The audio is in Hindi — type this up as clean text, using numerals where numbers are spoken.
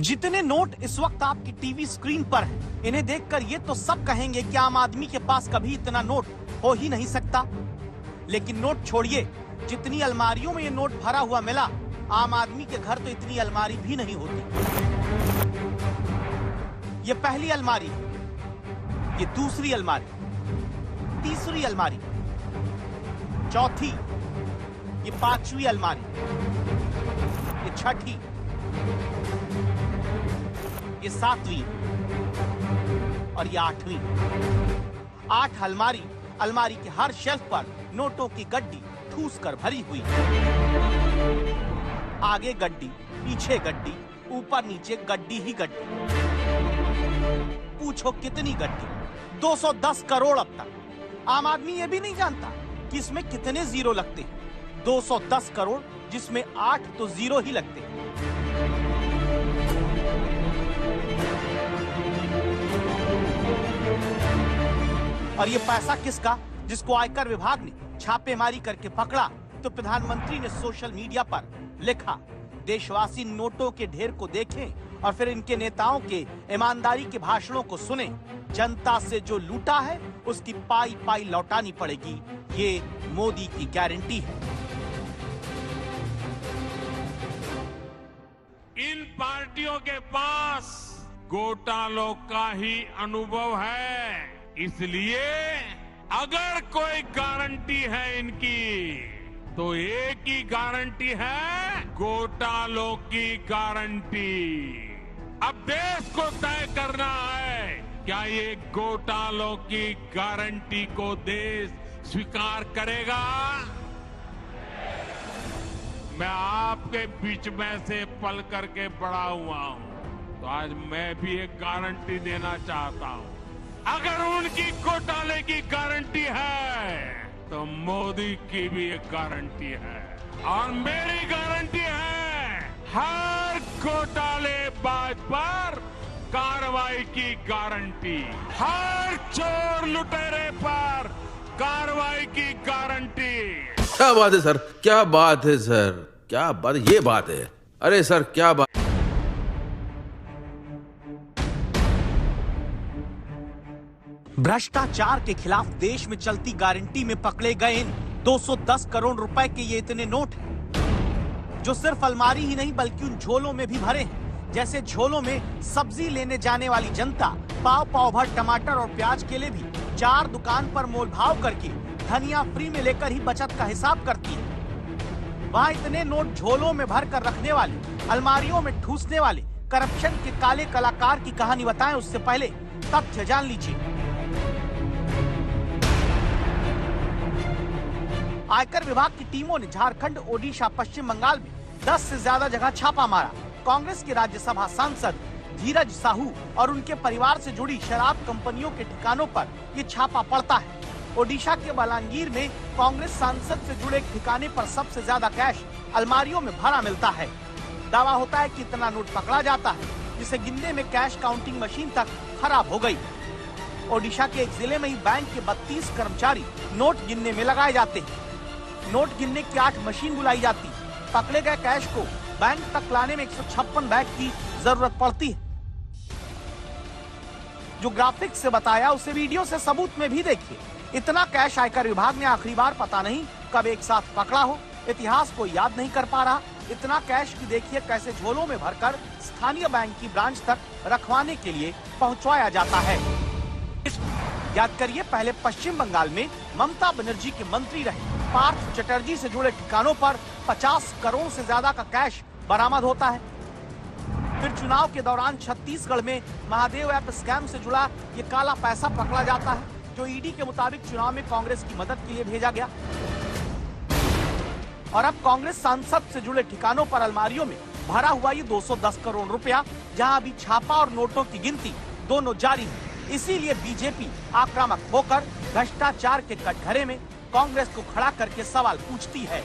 जितने नोट इस वक्त आपकी टीवी स्क्रीन पर हैं, इन्हें देखकर ये तो सब कहेंगे कि आम आदमी के पास कभी इतना नोट हो ही नहीं सकता। लेकिन नोट छोड़िए, जितनी अलमारियों में ये नोट भरा हुआ मिला, आम आदमी के घर तो इतनी अलमारी भी नहीं होती। ये पहली अलमारी, ये दूसरी अलमारी, तीसरी अलमारी, चौथी, ये पांचवी अलमारी, ये छठी, ये सातवीं और ये आठवीं। 8 अलमारी, अलमारी के हर शेल्फ पर नोटों की गड्डी ठूस कर भरी हुई। आगे गड्डी, पीछे गड्डी, ऊपर नीचे गड्डी ही गड्डी। पूछो कितनी गड्डी? 210 करोड़ अब तक। आम आदमी ये भी नहीं जानता कि इसमें कितने जीरो लगते हैं। 210 करोड़ जिसमें 8 तो जीरो ही लगते हैं। और ये पैसा किसका, जिसको आयकर विभाग ने छापेमारी करके पकड़ा तो प्रधानमंत्री ने सोशल मीडिया पर लिखा, देशवासी नोटों के ढेर को देखें और फिर इनके नेताओं के ईमानदारी के भाषणों को सुने। जनता से जो लूटा है उसकी पाई पाई लौटानी पड़ेगी, ये मोदी की गारंटी है। इन पार्टियों के पास घोटालों का ही अनुभव है, इसलिए अगर कोई गारंटी है इनकी तो एक ही गारंटी है, घोटालों की गारंटी। अब देश को तय करना है, क्या ये घोटालों की गारंटी को देश स्वीकार करेगा? मैं आपके बीच में से पल करके बड़ा हुआ हूं, तो आज मैं भी एक गारंटी देना चाहता हूं। अगर उनकी घोटाले की गारंटी है तो मोदी की भी एक गारंटी है, और मेरी गारंटी है, हर घोटालेबाज पर कार्रवाई की गारंटी, हर चोर लुटेरे पर कार्रवाई की गारंटी। क्या बात है सर, क्या बात है सर, क्या बात, ये बात है। अरे सर क्या बात। भ्रष्टाचार के खिलाफ देश में चलती गारंटी में पकड़े गए इन 210 करोड़ रुपए के ये इतने नोट हैं, जो सिर्फ अलमारी ही नहीं बल्कि उन झोलों में भी भरे हैं। जैसे झोलों में सब्जी लेने जाने वाली जनता पाव भर टमाटर और प्याज के लिए भी 4 दुकान पर मोल भाव करके धनिया फ्री में लेकर ही बचत का हिसाब करती है। वहाँ इतने नोट झोलों में भर कर रखने वाले, अलमारियों में ठूसने वाले करप्शन के काले कलाकार की कहानी बताएं, उससे पहले तथ्य जान लीजिए। आयकर विभाग की टीमों ने झारखंड, ओडिशा, पश्चिम बंगाल में 10 से ज्यादा जगह छापा मारा। कांग्रेस के राज्यसभा सांसद धीरज साहू और उनके परिवार से जुड़ी शराब कंपनियों के ठिकानों पर ये छापा पड़ता है। ओडिशा के बलांगीर में कांग्रेस सांसद से जुड़े एक ठिकाने पर सबसे ज्यादा कैश अलमारियों में भरा मिलता है। दावा होता है कि इतना नोट पकड़ा जाता है जिसे गिनने में कैश काउंटिंग मशीन तक खराब हो गई। ओडिशा के एक जिले में ही बैंक के 32 कर्मचारी नोट गिनने में लगाए जाते हैं। नोट गिनने की 8 मशीन बुलाई जाती। पकड़े गए कैश को बैंक तक लाने में 156 बैग की जरूरत पड़ती है। जो ग्राफिक्स से बताया उसे वीडियो से सबूत में भी देखिए। इतना कैश आयकर विभाग ने आखिरी बार पता नहीं कब एक साथ पकड़ा हो, इतिहास को याद नहीं कर पा रहा। इतना कैश की देखिए कैसे झोलों में भरकर स्थानीय बैंक की ब्रांच तक रखवाने के लिए पहुंचवाया जाता है। याद करिए, पहले पश्चिम बंगाल में ममता बनर्जी के मंत्री रहे पार्थ चटर्जी से जुड़े ठिकानों पर 50 करोड़ से ज्यादा का कैश बरामद होता है। फिर चुनाव के दौरान छत्तीसगढ़ में महादेव ऐप स्कैम से जुड़ा ये काला पैसा पकड़ा जाता है, जो ईडी के मुताबिक चुनाव में कांग्रेस की मदद के लिए भेजा गया। और अब कांग्रेस सांसद से जुड़े ठिकानों पर अलमारियों में भरा हुआ ये 210 करोड़ रुपया, जहां अभी छापा और नोटों की गिनती दोनों जारी है। इसीलिए बीजेपी आक्रामक होकर भ्रष्टाचार के कटघरे में कांग्रेस को खड़ा करके सवाल पूछती है।